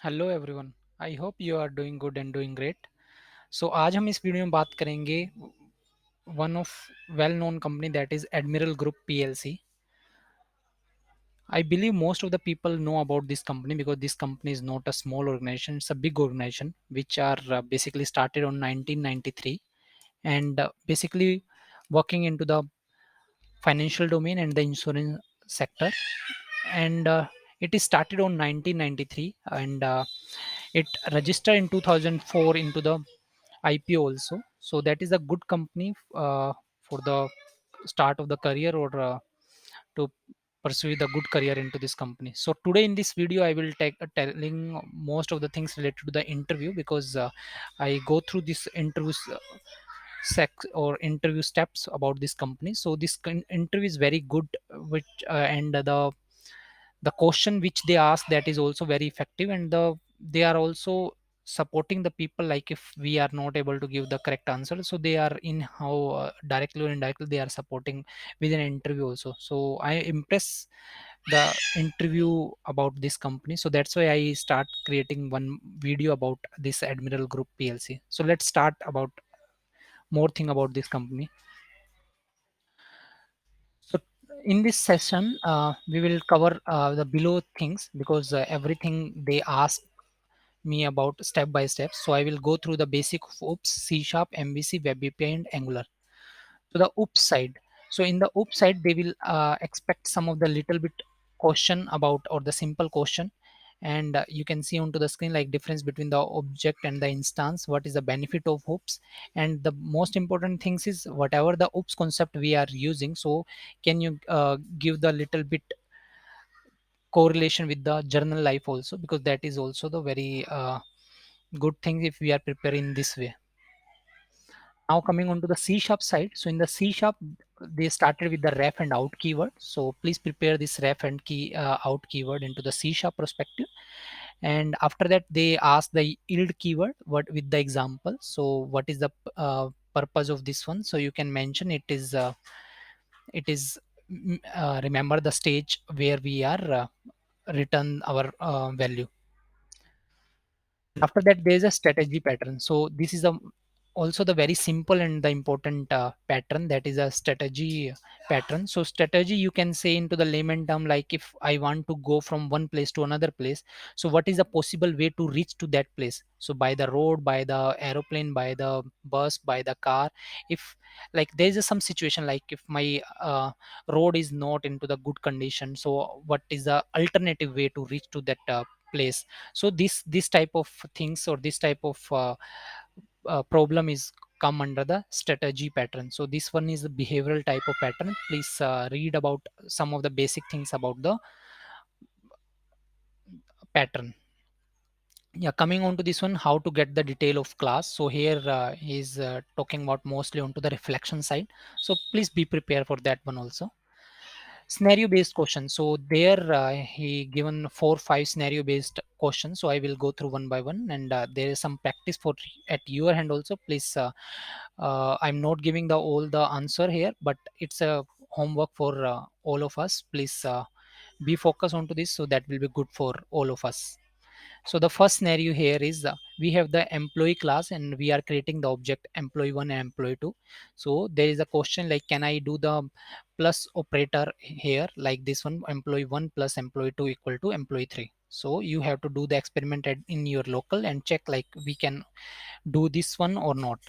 Hello everyone. I hope you are doing good and doing great. So आज हम इस video में बात करेंगे one of well known company that is Admiral Group PLC. I believe most of the people know about this company because this company is not a small organization, it's a big organization which are basically started on 1993 and basically working into the financial domain and the insurance sector. And it is started on 1993 and it registered in 2004 into the IPO also. So that is a good company for the start of the career or to pursue the good career into this company. So today in this video I will take telling most of the things related to the interview because I go through this interviews sex or interview steps about this company. So this interview is very good, which and the question which they ask, that is also very effective, and they are also supporting the people, like if we are not able to give the correct answer, so they are in how directly or indirectly they are supporting with an interview also. So I impress the interview about this company, so that's why I start creating one video about this Admiral Group PLC. So let's start about more thing about this company. So in this session, we will cover the below things because everything they ask me about step by step. So I will go through the basic of OOPS, C Sharp, MVC, Web API, and Angular. So the OOPS side. So in the OOPS side, they will expect some of the little bit question about or the simple question, and you can see onto the screen like difference between the object and the instance, what is the benefit of OOPS, and the most important things is whatever the OOPS concept we are using, so can you give the little bit correlation with the journal life also, because that is also the very good thing if we are preparing this way. Now coming on to the C sharp side. So in the C sharp, they started with the ref and out keyword. So please prepare this ref and out keyword into the C sharp perspective. And after that, they ask the yield keyword what with the example. So what is the purpose of this one? So you can mention it is remember the stage where we are return our value. After that, there is a strategy pattern. So this is a also the very simple and the important pattern, that is a strategy pattern. So strategy, you can say into the layman term, like if I want to go from one place to another place, so what is the possible way to reach to that place? So by the road, by the aeroplane, by the bus, by the car. If like there is some situation like if my road is not into the good condition, so what is the alternative way to reach to that place? So this type of things or this type of problem is come under the strategy pattern. So this one is the behavioral type of pattern. Please read about some of the basic things about the pattern. Yeah, coming on to this one, how to get the detail of class. So here he's talking about mostly onto the reflection side, so please be prepared for that one also. Scenario based question. So there he given 4 5 scenario based questions, so I will go through one by one, and there is some practice for at your hand also. Please I'm not giving the all the answer here, but it's a homework for all of us. Please be focused onto this, so that will be good for all of us. So the first scenario here is we have the employee class and we are creating the object employee 1 and employee 2. So there is a question like, can I do the plus operator here, like this one, employee 1 plus employee 2 equal to employee 3? So you have to do the experiment in your local and check like we can do this one or not.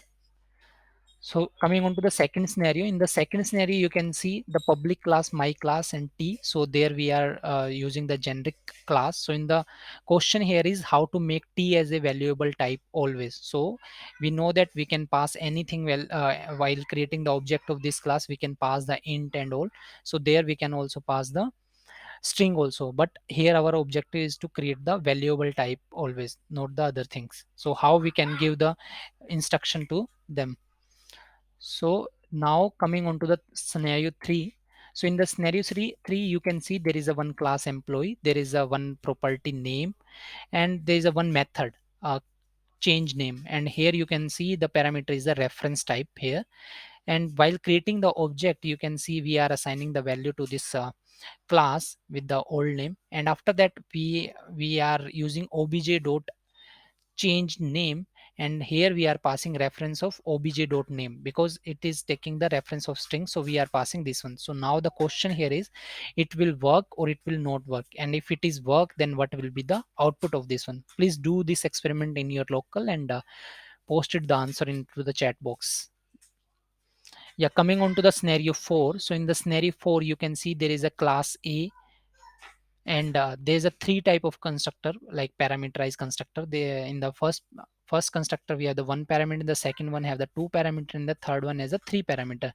So coming on to the second scenario, in the second scenario, you can see the public class, my class and T. So there we are using the generic class. So in the question here is how to make T as a valuable type always. So we know that we can pass anything well while creating the object of this class, we can pass the int and all. So there we can also pass the string also, but here our objective is to create the valuable type always, not the other things. So how we can give the instruction to them? So now coming on to the scenario 3. So in the scenario 3 you can see there is a one class employee, there is a one property name, and there is a one method change name, and here you can see the parameter is a reference type here. And while creating the object, you can see we are assigning the value to this class with the old name, and after that we are using obj dot change name, and here we are passing reference of obj dot name because it is taking the reference of string, so we are passing this one. So now the question here is, it will work or it will not work, and if it is work, then what will be the output of this one? Please do this experiment in your local and post it the answer into the chat box. Yeah, coming on to the scenario 4. So in the scenario 4, you can see there is a class A, and there's a three type of constructor, like parameterized constructor. They in the first constructor we have the one parameter, the second one have the two parameter, and the third one has a three parameter.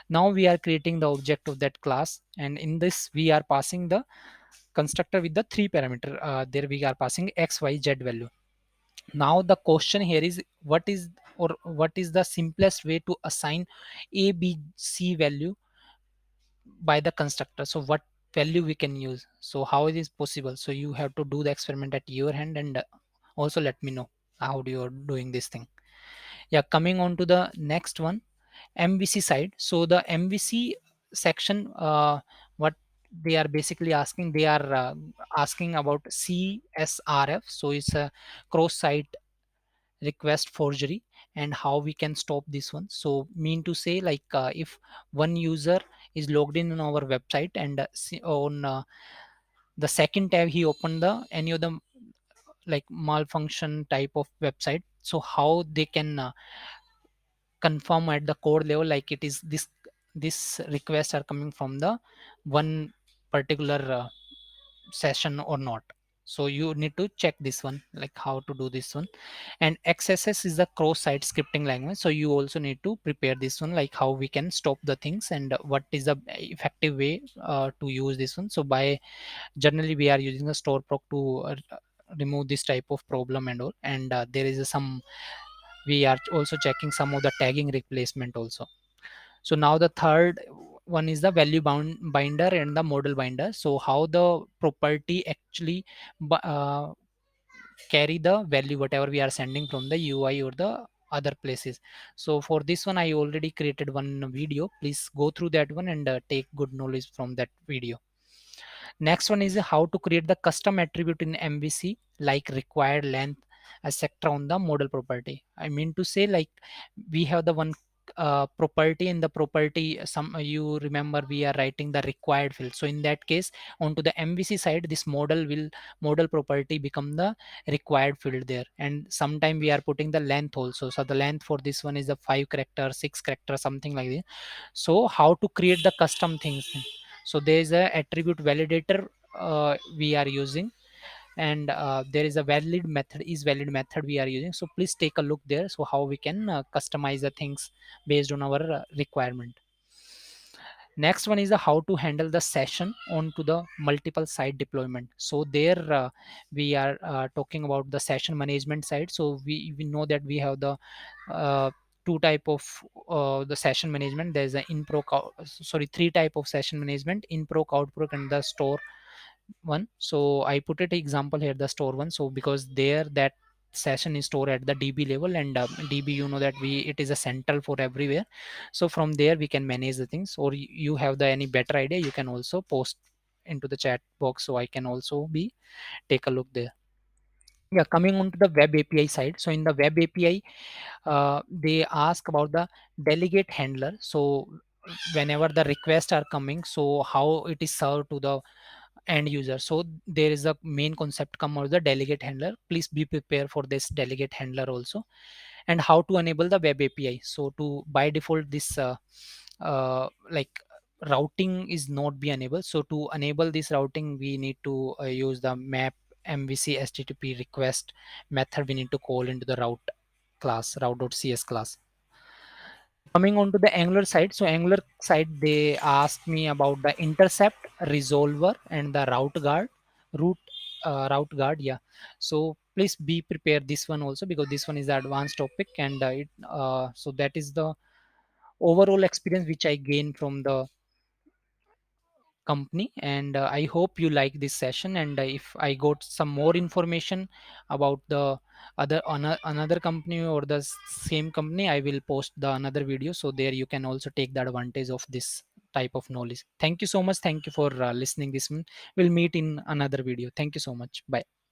Now we are creating the object of that class, and in this we are passing the constructor with the three parameter. There we are passing x y z value. Now the question here is, what is the simplest way to assign a b c value by the constructor? So what value we can use? So how it is possible? So you have to do the experiment at your hand, and also let me know how do you are doing this thing. Yeah, coming on to the next one, MVC side. So the MVC section, what they are basically asking, they are asking about CSRF. So it's a cross-site request forgery, and how we can stop this one. So mean to say, like if one user is logged in on our website, and on the second tab he opened the any of the like malfunction type of website, so how they can confirm at the code level, like it is this requests are coming from the one particular session or not. So you need to check this one, like how to do this one. And XSS is the cross-site scripting language, so you also need to prepare this one, like how we can stop the things, and what is the effective way to use this one. So by generally we are using a store proc to remove this type of problem and all, and there is some, we are also checking some of the tagging replacement also. So now the third one is the value bound binder and the model binder. So how the property actually carry the value whatever we are sending from the UI or the other places. So for this one I already created one video, please go through that one and take good knowledge from that video. Next one is how to create the custom attribute in MVC, like required length, etc. on the model property. I mean to say, like we have the one property, in the property some you remember we are writing the required field. So in that case, onto the MVC side, this model property become the required field there, and sometime we are putting the length also. So the length for this one is the 5 character, 6 character, something like this. So how to create the custom things? So there is a attribute validator we are using, and there is a valid method we are using. So please take a look there, so how we can customize the things based on our requirement. Next one is how to handle the session onto the multiple site deployment. So there we are talking about the session management side. So we know that we have the two type of the session management. There's a in proc sorry, three type of session management: in proc, out proc, and the store one. So I put it example here, the store one. So because there that session is stored at the DB level, and DB, you know that we it is a central for everywhere. So from there we can manage the things, or you have the any better idea, you can also post into the chat box, so I can also be take a look there. Yeah, coming on to the web API side. So in the web API, they ask about the delegate handler. So whenever the requests are coming, so how it is served to the end user. So there is a main concept come out of the delegate handler. Please be prepared for this delegate handler also. And how to enable the web API. So to by default this like routing is not be enabled. So to enable this routing, we need to use the map MVC HTTP request method. We need to call into the route class, route.cs class. Coming on to the Angular side. So Angular side, they asked me about the intercept, resolver, and the route guard. Yeah. So please be prepared this one also, because this one is the advanced topic, and so that is the overall experience which I gained from the company. And I hope you like this session, and if I got some more information about the another company or the same company, I will post the another video, so there you can also take the advantage of this type of knowledge. Thank you so much. Thank you for listening this one. We'll meet in another video. Thank you so much. Bye.